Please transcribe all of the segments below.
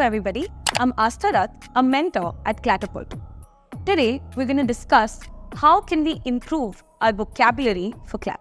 everybody, I'm Astharat, a mentor at Clatterpult. Today, we're going to discuss how can we improve our vocabulary for Clat.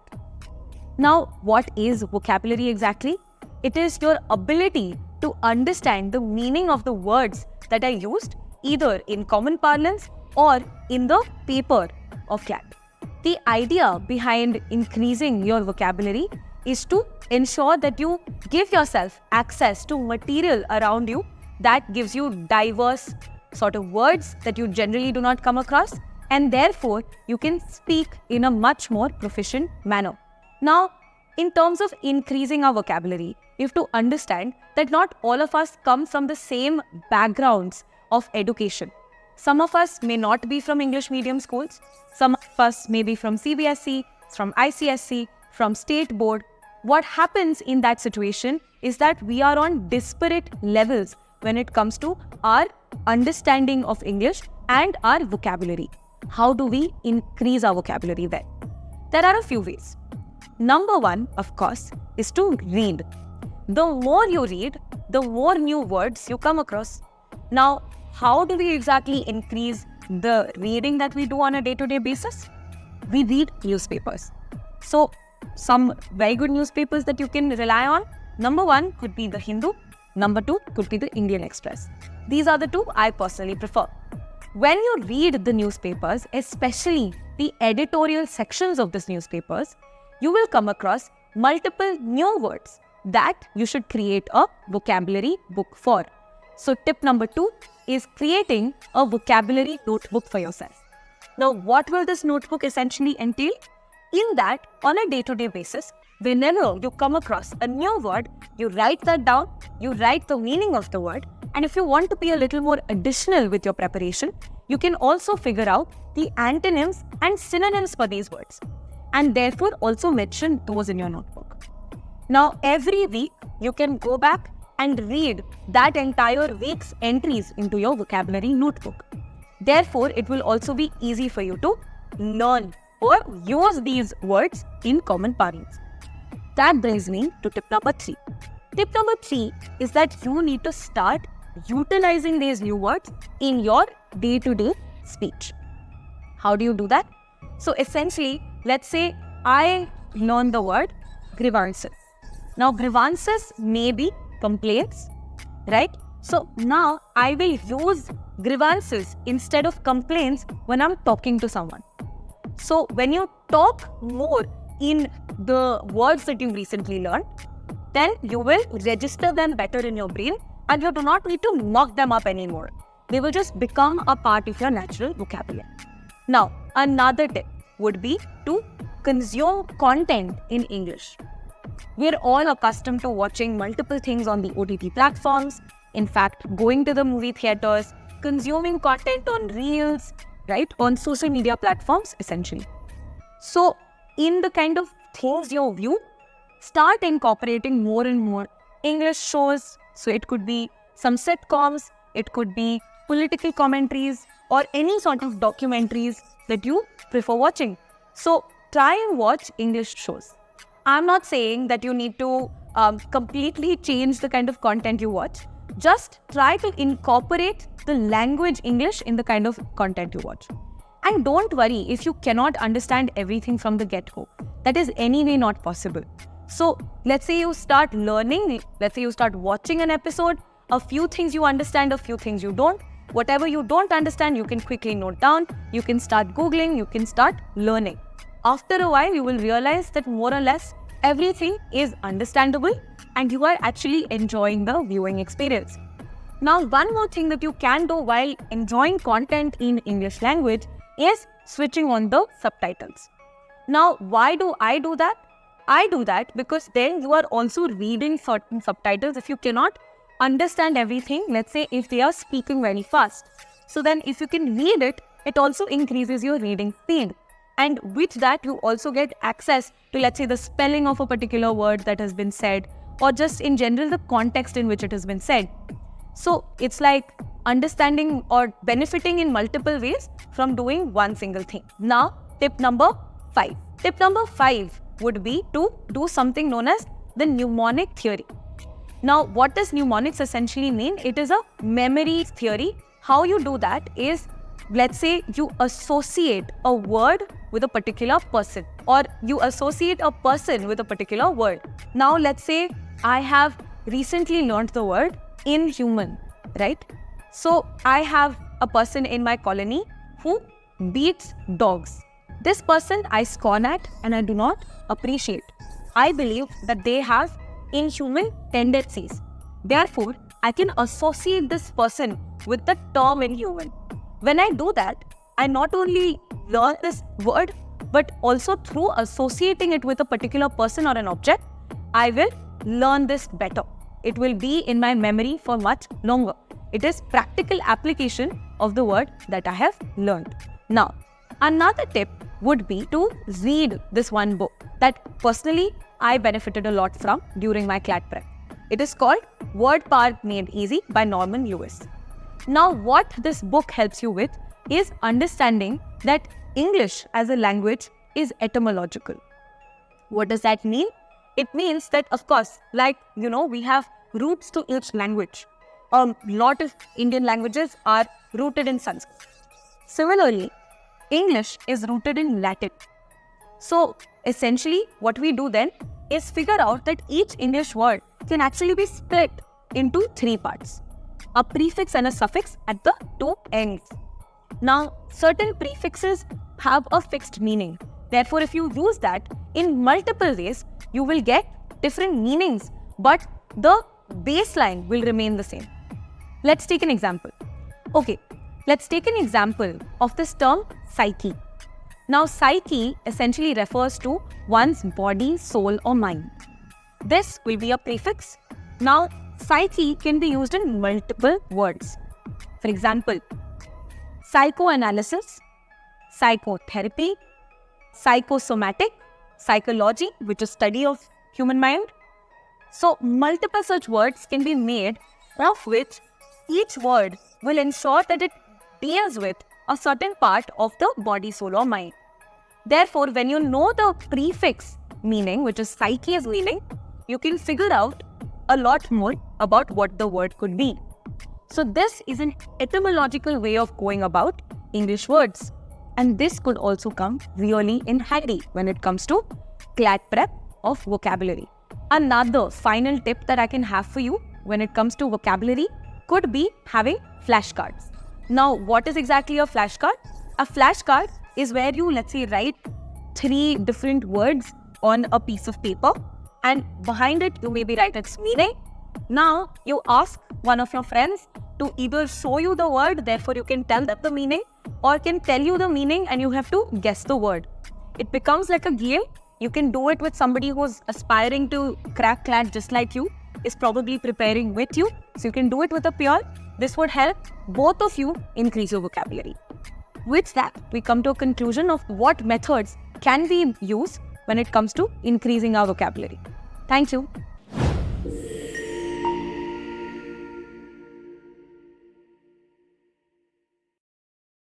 Now, what is vocabulary exactly? It is your ability to understand the meaning of the words that are used either in common parlance or in the paper of Clat. The idea behind increasing your vocabulary is to ensure that you give yourself access to material around you that gives you diverse sort of words that you generally do not come across, and therefore you can speak in a much more proficient manner. Now, in terms of increasing our vocabulary, you have to understand that not all of us come from the same backgrounds of education. Some of us may not be from English medium schools. Some of us may be from CBSE, from ICSE, from state board. What happens in that situation is that we are on disparate levels when it comes to our understanding of English and our vocabulary. How do we increase our vocabulary then? There are a few ways. Number one, of course, is to read. The more you read, the more new words you come across. Now, how do we exactly increase the reading that we do on a day-to-day basis? We read newspapers. So, some very good newspapers that you can rely on. Number one could be the Hindu. Number two could be the Indian Express. These are the two I personally prefer. When you read the newspapers, especially the editorial sections of these newspapers, you will come across multiple new words that you should create a vocabulary book for. So tip number 2 is creating a vocabulary notebook for yourself. Now, what will this notebook essentially entail? In that, on a day-to-day basis, whenever you come across a new word, you write that down, you write the meaning of the word, and if you want to be a little more additional with your preparation, you can also figure out the antonyms and synonyms for these words, and therefore also mention those in your notebook. Now, every week, you can go back and read that entire week's entries into your vocabulary notebook. Therefore, it will also be easy for you to learn or use these words in common parlance. That brings me to tip number 3. Tip number 3 is that you need to start utilizing these new words in your day-to-day speech. How do you do that? So essentially, let's say I learn the word grievances. Now, grievances may be complaints, right? So now I will use grievances instead of complaints when I'm talking to someone. So when you talk more in the words that you recently learned, then you will register them better in your brain and you do not need to mock them up anymore. They will just become a part of your natural vocabulary. Now, another tip would be to consume content in English. We're all accustomed to watching multiple things on the OTT platforms. In fact, going to the movie theaters, consuming content on reels, right, on social media platforms, essentially. So, in the kind of things you view, start incorporating more and more English shows. So, it could be some sitcoms, it could be political commentaries, or any sort of documentaries that you prefer watching. So, try and watch English shows. I'm not saying that you need to completely change the kind of content you watch. Just try to incorporate the language English in the kind of content you watch. And don't worry if you cannot understand everything from the get-go. That is anyway not possible. So let's say you start learning, let's say you start watching an episode, a few things you understand, a few things you don't. Whatever you don't understand, you can quickly note down, you can start Googling, you can start learning. After a while, you will realize that more or less everything is understandable and you are actually enjoying the viewing experience. Now, one more thing that you can do while enjoying content in English language is switching on the subtitles. Now, why do I do that? I do that because then you are also reading certain subtitles if you cannot understand everything. Let's say if they are speaking very fast. So then if you can read it, it also increases your reading speed. And with that, you also get access to, let's say, the spelling of a particular word that has been said, or just in general, the context in which it has been said. So it's like understanding or benefiting in multiple ways from doing one single thing. Now, tip number 5. Tip number 5 would be to do something known as the mnemonic theory. Now, what does mnemonics essentially mean? It is a memory theory. How you do that is, let's say you associate a word with a particular person, or you associate a person with a particular word. Now, let's say I have recently learned the word inhuman, right? So I have a person in my colony who beats dogs. This person I scorn at and I do not appreciate. I believe that they have inhuman tendencies. Therefore, I can associate this person with the term inhuman. When I do that, I not only learn this word, but also through associating it with a particular person or an object, I will learn this better. It will be in my memory for much longer. It is practical application of the word that I have learned. Now, another tip would be to read this one book that personally I benefited a lot from during my CLAT prep. It is called Word Power Made Easy by Norman Lewis. Now, what this book helps you with is understanding that English as a language is etymological. What does that mean? It means that, of course, like, we have roots to each language. A lot of Indian languages are rooted in Sanskrit. Similarly, English is rooted in Latin. So, essentially, what we do then is figure out that each English word can actually be split into 3 parts. A prefix and a suffix at the 2 ends. Now, certain prefixes have a fixed meaning. Therefore, if you use that in multiple ways, you will get different meanings, but the baseline will remain the same. Let's take an example. Okay, let's take an example of this term psyche. Now, psyche essentially refers to one's body, soul, or mind. This will be a prefix. Now, psyche can be used in multiple words. For example, psychoanalysis, psychotherapy, psychosomatic, psychology, which is study of human mind. So, multiple such words can be made, of which each word will ensure that it deals with a certain part of the body, soul, or mind. Therefore, when you know the prefix meaning, which is psyche's meaning, you can figure out a lot more about what the word could be. So this is an etymological way of going about English words. And this could also come really in handy when it comes to CLAT prep of vocabulary. Another final tip that I can have for you when it comes to vocabulary could be having flashcards. Now, what is exactly a flashcard? A flashcard is where you, let's say, write 3 different words on a piece of paper, and behind it, you maybe write its meaning. Now, you ask one of your friends to either show you the word, therefore you can tell them the meaning, or can tell you the meaning and you have to guess the word. It becomes like a game. You can do it with somebody who's aspiring to crack CLAT just like you, is probably preparing with you. So you can do it with a peer. This would help both of you increase your vocabulary. With that, we come to a conclusion of what methods can we use when it comes to increasing our vocabulary. Thank you.